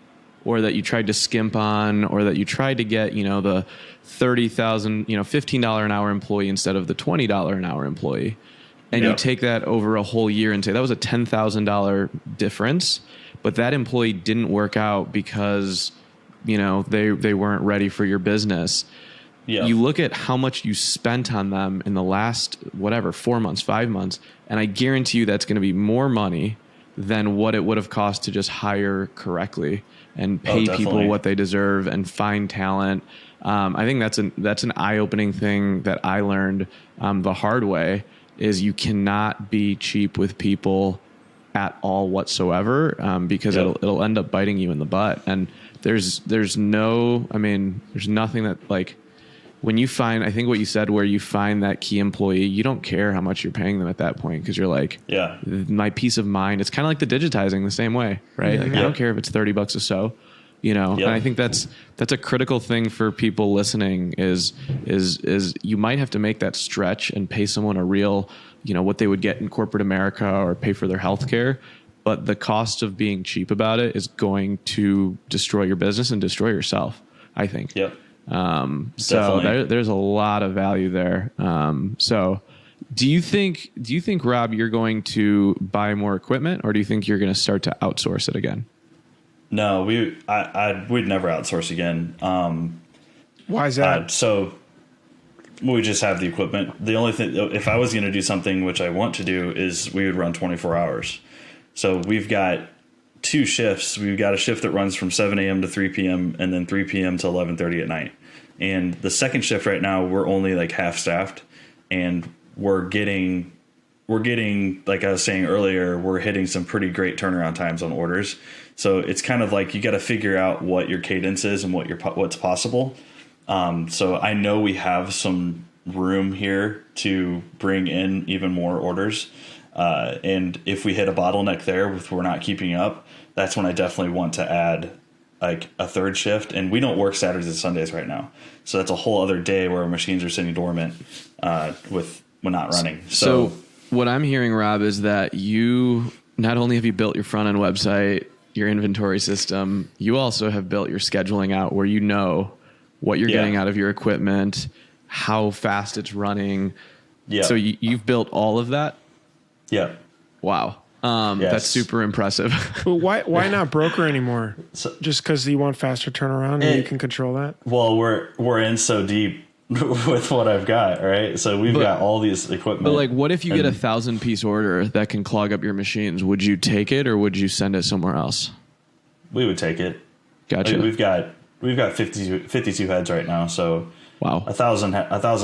or that you tried to skimp on, or that you tried to get the $30,000, $15 an hour employee instead of the $20 an hour employee. And you take that over a whole year and say that was a $10,000 difference, but that employee didn't work out because, they weren't ready for your business. Yeah. You look at how much you spent on them in the last, 4 months, 5 months, and I guarantee you that's going to be more money than what it would have cost to just hire correctly and pay people what they deserve and find talent. I think that's an eye-opening thing that I learned the hard way, is you cannot be cheap with people at all whatsoever, because it'll end up biting you in the butt. And there's nothing that, like, when you find, I think what you said, where you find that key employee, you don't care how much you're paying them at that point, because you're like, my peace of mind. It's kind of like the digitizing the same way, right? Like, I don't care if it's $30 or so, and I think that's a critical thing for people listening is you might have to make that stretch and pay someone a real, what they would get in corporate America, or pay for their health care. but the cost of being cheap about it is going to destroy your business and destroy yourself, I think. Yep. So Definitely. there's a lot of value there. So do you think, Rob, you're going to buy more equipment, or do you think you're going to start to outsource it again? No, we'd never outsource again. Why is that? So we just have the equipment. The only thing, if I was going to do something, which I want to do, is we would run 24 hours. So we've got 2 shifts. We've got a shift that runs from 7 a.m. to 3 p.m. and then 3 p.m. to 11:30 at night. And the second shift right now, we're only like half staffed, and we're getting, like I was saying earlier, we're hitting some pretty great turnaround times on orders. So it's kind of like you got to figure out what your cadence is and what's possible. So I know we have some room here to bring in even more orders. And if we hit a bottleneck there, if we're not keeping up, that's when I definitely want to add like a third shift. And we don't work Saturdays and Sundays right now. So that's a whole other day where our machines are sitting dormant, we're not running. So what I'm hearing, Rob, is that you not only have you built your front end website, your inventory system, you also have built your scheduling out where you know what you're getting out of your equipment, how fast it's running. Yeah. So you've built all of that. Yeah. Wow. Yes. That's super impressive. But why not broker anymore? Just because you want faster turnaround and you can control that? Well, we're in so deep with what I've got, right? So we've got all these equipment. But like, what if you get 1,000-piece order that can clog up your machines? Would you take it, or would you send it somewhere else? We would take it. Gotcha. We've got 52 heads right now, so Wow. 1,000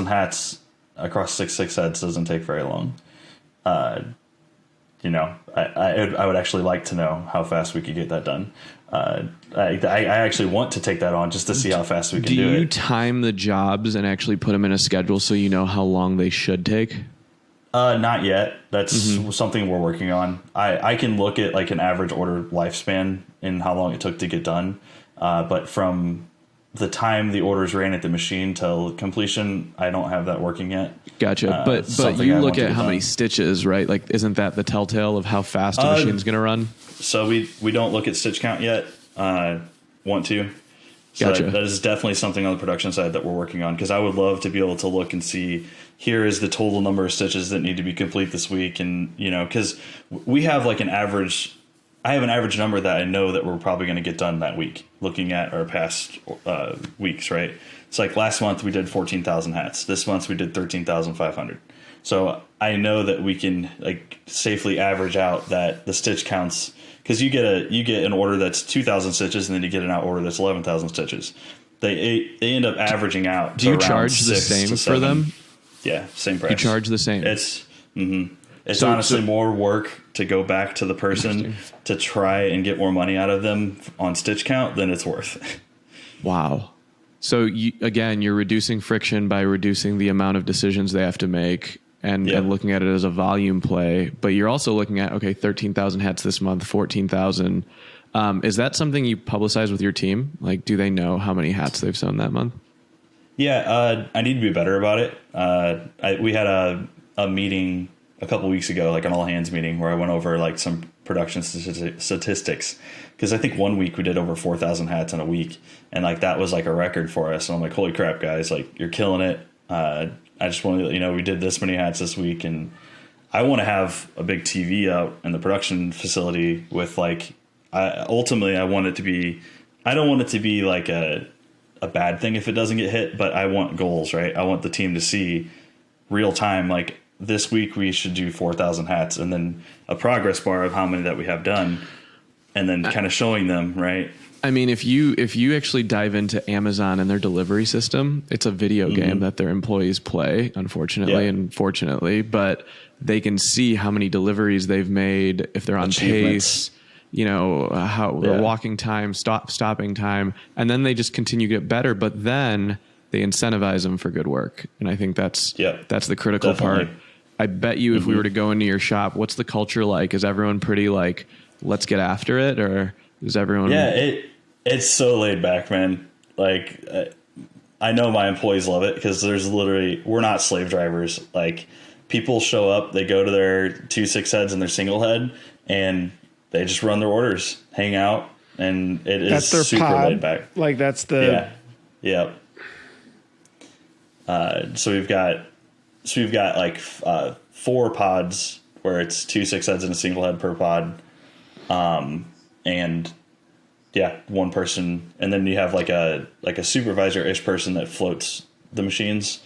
hats across 6 heads doesn't take very long. I would actually like to know how fast we could get that done. I actually want to take that on just to see how fast we can do it. Do you time the jobs and actually put them in a schedule so you know how long they should take? Not yet. That's something we're working on. I can look at like an average order lifespan and how long it took to get done. But from the time the orders ran at the machine till completion, I don't have that working yet. Gotcha. But something you I look want to at get how many done. stitches, right? Like, isn't that the telltale of how fast a machine's going to run? So we don't look at stitch count yet. Want to. So Gotcha. that is definitely something on the production side that we're working on, because I would love to be able to look and see, here is the total number of stitches that need to be complete this week. And, because we have like I have an average number that I know that we're probably going to get done that week, looking at our past weeks, right? It's like last month we did 14,000 hats. This month we did 13,500. So I know that we can like safely average out that the stitch counts, because you get an order that's 2,000 stitches and then you get an out order that's 11,000 stitches. They end up averaging out. Do you around charge the 6 to same for 7. them? Yeah, same price. You charge the same. It's So- honestly so- more work to go back to the person to try and get more money out of them on stitch count than it's worth. Wow. So you're reducing friction by reducing the amount of decisions they have to make and looking at it as a volume play. But you're also looking at, okay, 13,000 hats this month, 14,000. Is that something you publicize with your team? Like, do they know how many hats they've sewn that month? Yeah, I need to be better about it. We had a meeting a couple weeks ago, like an all hands meeting, where I went over like some production statistics, because I think one week we did over 4,000 hats in a week, and like that was like a record for us. And I'm like, holy crap, guys, like you're killing it. I just want to let you know we did this many hats this week, and I want to have a big TV out in the production facility with like. Ultimately, I want it to be. I don't want it to be like a bad thing if it doesn't get hit, but I want goals, right? I want the team to see real time, like this week we should do 4,000 hats, and then a progress bar of how many that we have done, and then kind of showing them, right? I mean, if you actually dive into Amazon and their delivery system, it's a video game that their employees play, unfortunately and fortunately, but they can see how many deliveries they've made, if they're on pace, how the walking time, stopping time, and then they just continue to get better, but then they incentivize them for good work. And I think that's the critical part. I bet you if we were to go into your shop, what's the culture like? Is everyone pretty like, let's get after it? Or is everyone? Yeah, it's so laid back, man. Like, I know my employees love it, because we're not slave drivers. Like, people show up, they go to their 2 6 heads and their single head, and they just run their orders, hang out, and it is That's their super pod. laid back. Like that's the Yeah. So we've got like 4 pods where it's 2 6 heads and a single head per pod. And yeah, one person, and then you have like a supervisor-ish person that floats the machines.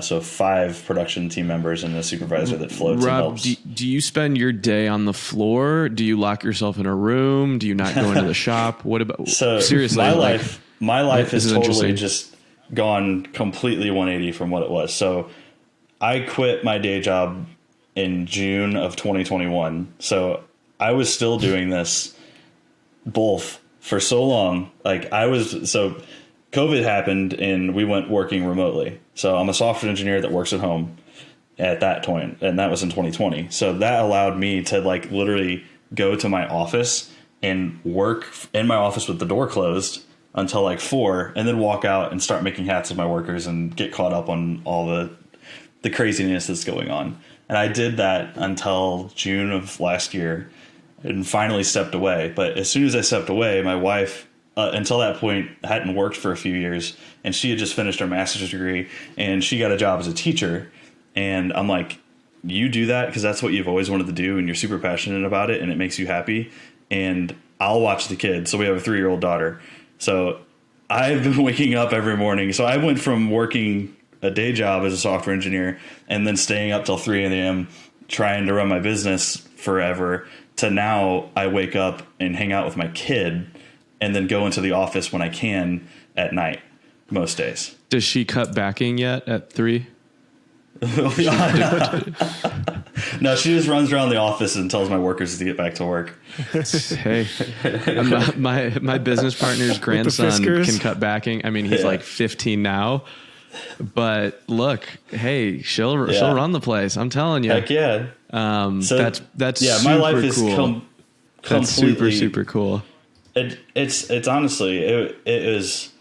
So 5 production team members and a supervisor that floats and Rob, helps. do you spend your day on the floor? Do you lock yourself in a room? Do you not go into the shop? What about So seriously? my life this has is totally interesting. just gone completely 180 from what it was. So I quit my day job in June of 2021. So I was still doing this both for so long. Like so COVID happened and we went working remotely. So I'm a software engineer that works at home at that point, and that was in 2020. So that allowed me to like literally go to my office and work in my office with the door closed until like 4, and then walk out and start making hats with my workers and get caught up on all the craziness that's going on. And I did that until June of last year and finally stepped away. But as soon as I stepped away, my wife, until that point, hadn't worked for a few years, and she had just finished her master's degree, and she got a job as a teacher. And I'm like, you do that because that's what you've always wanted to do, and you're super passionate about it, and it makes you happy, and I'll watch the kids. So we have a 3-year-old daughter. So I've been waking up every morning. So I went from working a day job as a software engineer and then staying up till 3 a.m. trying to run my business forever to now I wake up and hang out with my kid and then go into the office when I can at night most days. Does she cut backing yet at 3? No, she just runs around the office and tells my workers to get back to work. Hey, my business partner's grandson Fiskars. can cut backing. I mean, he's Yeah. like 15 now, but look, hey, she'll run the place. I'm telling you. Heck yeah. So that's yeah. super My life is cool. That's completely super cool. It's honestly it is.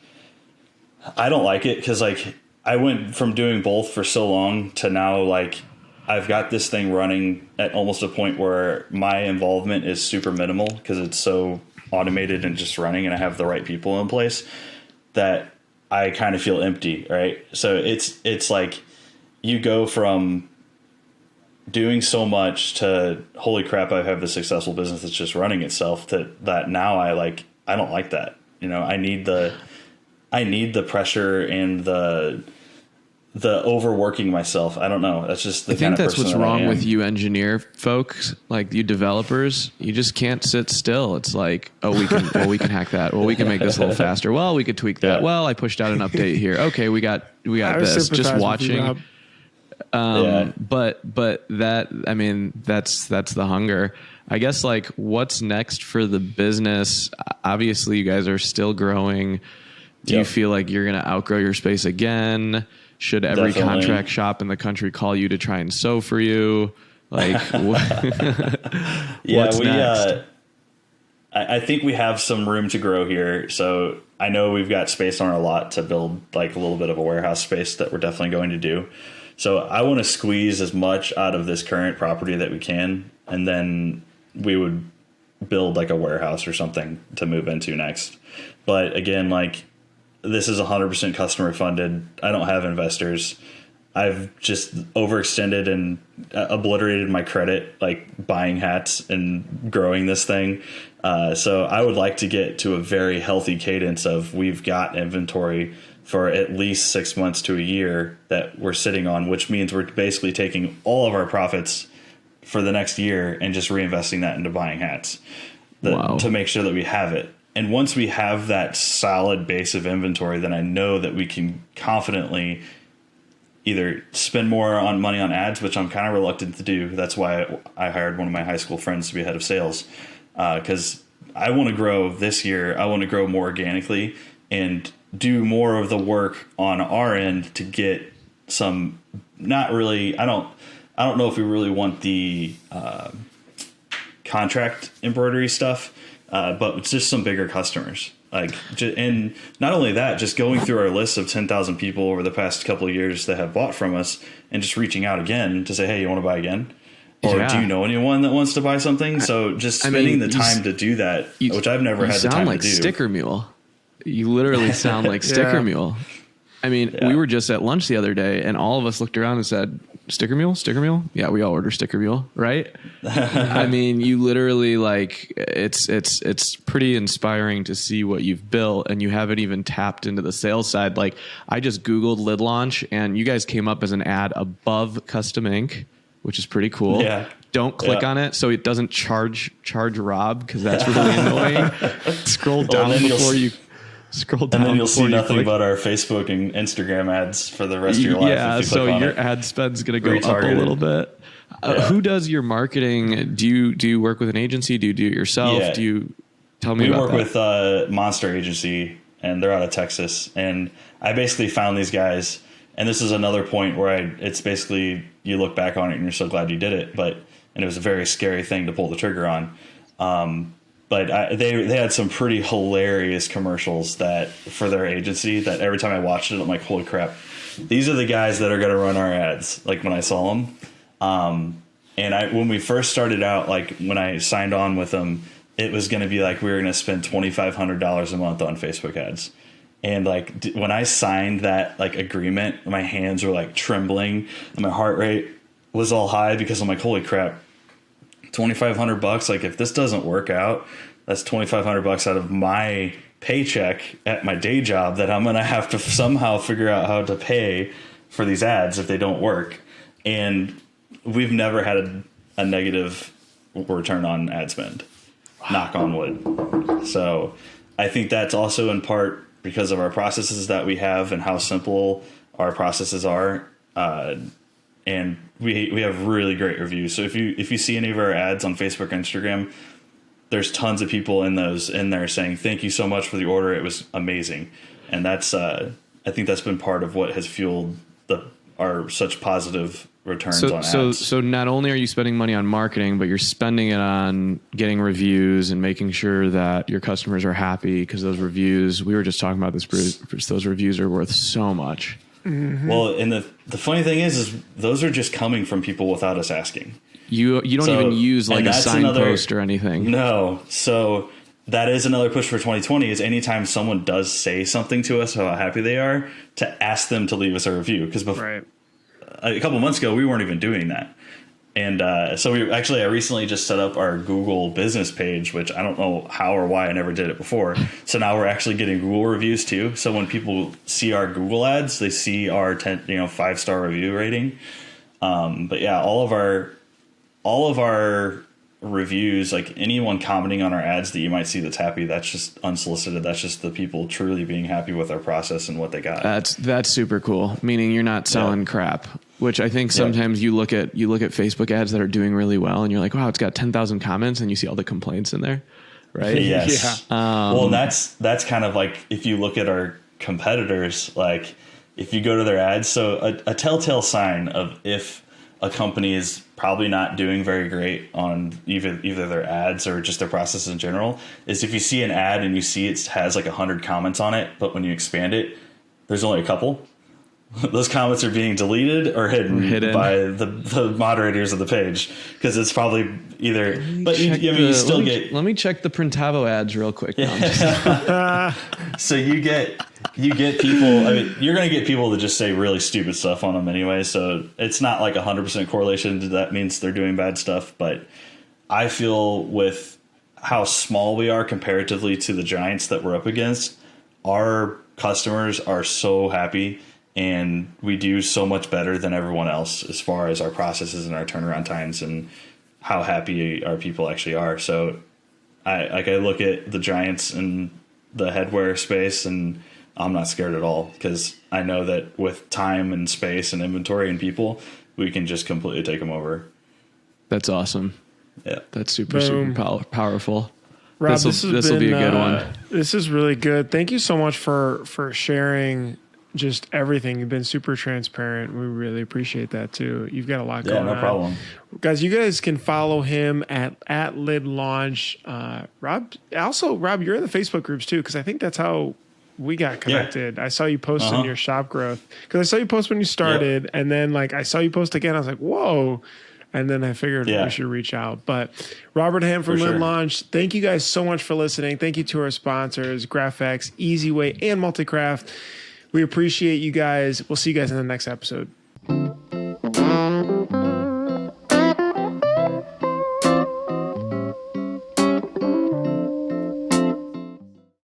I don't like it because like I went from doing both for so long to now like I've got this thing running at almost a point where my involvement is super minimal because it's so automated and just running, and I have the right people in place that I kind of feel empty, right? So it's like you go from doing so much to holy crap, I have this successful business that's just running itself, that now I don't like that. You know, I need the pressure and the overworking myself. I don't know. That's just the I think that's what's person that I wrong am. with you engineer folks, like you developers. You just can't sit still. It's like, oh, we can hack that. Well, we can make this a little faster. Well, we could tweak that. Yeah. Well, I pushed out an update here. Okay, we got I this. sympathize Just with you, watching. Rob. Yeah. But that, I mean, that's the hunger. I guess like what's next for the business? Obviously, you guys are still growing. Do you Yep. feel like you're going to outgrow your space again? Should every Definitely. contract shop in the country call you to try and sew for you? Like, Yeah, what's next? I think we have some room to grow here. So I know we've got space on our lot to build like a little bit of a warehouse space that we're definitely going to do. So I want to squeeze as much out of this current property that we can, and then we would build like a warehouse or something to move into next. But again, like this is 100% customer funded. I don't have investors. I've just overextended and obliterated my credit, like buying hats and growing this thing. So I would like to get to a very healthy cadence of we've got inventory for at least 6 months to a year that we're sitting on, which means we're basically taking all of our profits for the next year and just reinvesting that into buying hats Wow. to make sure that we have it. And once we have that solid base of inventory, then I know that we can confidently either spend more on money on ads, which I'm kind of reluctant to do. That's why I hired one of my high school friends to be head of sales, because I want to grow this year. I want to grow more organically and do more of the work on our end to get some. Not really. I don't know if we really want the contract embroidery stuff, but it's just some bigger customers. And not only that, just going through our list of 10,000 people over the past couple of years that have bought from us and just reaching out again to say, hey, you want to buy again? Or Yeah. do you know anyone that wants to buy something? So just spending the time to do that, which I've never had the time like to do. Sticker Mule. You literally sound like Sticker Mule. I mean, we were just at lunch the other day, and all of us looked around and said, "Sticker Mule, Sticker Mule." Yeah, we all order Sticker Mule, right? I mean, you literally like it's pretty inspiring to see what you've built, and you haven't even tapped into the sales side. Like, I just Googled Lid Launch, and you guys came up as an ad above Custom Ink, which is pretty cool. Yeah. Don't click on it so it doesn't charge Rob, because that's really annoying. Scroll down before you. Scroll down, and then you'll see nothing click. but our Facebook and Instagram ads for the rest of your life. Yeah, if you click so on your it. ad spend's going to go up a Retargeted. little bit. Who does your marketing? Do you work with an agency? Do you do it yourself? Yeah. Do you tell me We about work that? with Monster Agency, and they're out of Texas. And I basically found these guys, and this is another point where it's basically you look back on it and you're so glad you did it, and it was a very scary thing to pull the trigger on. But they had some pretty hilarious commercials that for their agency that every time I watched it, I'm like, holy crap, these are the guys that are going to run our ads. Like when I saw them. And when we first started out, like when I signed on with them, it was going to be like we were going to spend $2,500 a month on Facebook ads. And like when I signed that like agreement, my hands were like trembling and my heart rate was all high because I'm like, holy crap, $2,500. Like if this doesn't work out, that's $2,500 out of my paycheck at my day job that I'm going to have to somehow figure out how to pay for these ads if they don't work. And we've never had a negative return on ad spend. Knock on wood. So I think that's also in part because of our processes that we have and how simple our processes are. And we have really great reviews. So if you see any of our ads on Facebook or Instagram, there's tons of people in there saying, thank you so much for the order. It was amazing. And that's, I think that's been part of what has fueled our such positive returns on ads. So not only are you spending money on marketing, but you're spending it on getting reviews and making sure that your customers are happy, because those reviews, we were just talking about this, Bruce, those reviews are worth so much. Mm-hmm. Well, and the funny thing is those are just coming from people without us asking. You don't even use like a signpost or anything. No. So that is another push for 2020 is anytime someone does say something to us, how happy they are, to ask them to leave us a review. Because a couple months ago, we weren't even doing that. And so I recently just set up our Google business page, which I don't know how or why I never did it before. So now we're actually getting Google reviews too. So when people see our Google ads, they see our 5-star review rating. But yeah, all of our reviews, like anyone commenting on our ads that you might see that's happy, that's just unsolicited. That's just the people truly being happy with our process and what they got. That's super cool. Meaning you're not selling crap, which I think sometimes you look at Facebook ads that are doing really well and you're like, wow, it's got 10,000 comments, and you see all the complaints in there. Right. Yes. Yeah. Well, that's kind of like, if you look at our competitors, like if you go to their ads, so a telltale sign of if a company is probably not doing very great on either their ads or just their process in general is if you see an ad and you see it has like 100 comments on it, but when you expand it, there's only a couple. Those comments are being deleted or hidden by the moderators of the page, because it's probably either. But you still get. Let me check the Printavo ads real quick. No, so you get people. I mean, you're going to get people that just say really stupid stuff on them anyway. So it's not like 100% correlation. That means they're doing bad stuff. But I feel with how small we are comparatively to the giants that we're up against, our customers are so happy. And we do so much better than everyone else as far as our processes and our turnaround times and how happy our people actually are. So I look at the giants in the headwear space and I'm not scared at all, because I know that with time and space and inventory and people, we can just completely take them over. That's awesome. Yeah. That's super powerful. Rob, this will be a good one. This is really good. Thank you so much for sharing just everything. You've been super transparent. We really appreciate that too. You've got a lot going on. Yeah, no problem. Guys, you guys can follow him at Lid Launch. Rob, you're in the Facebook groups too, because I think that's how we got connected. I saw you post in your shop growth, because I saw you post when you started, and then like I saw you post again. I was like, whoa. And then I figured Yeah. we should reach out. But Robert Ham from For Lid sure. Launch, thank you guys so much for listening. Thank you to our sponsors, GraphX, EasyWay, and Multicraft. We appreciate you guys. We'll see you guys in the next episode.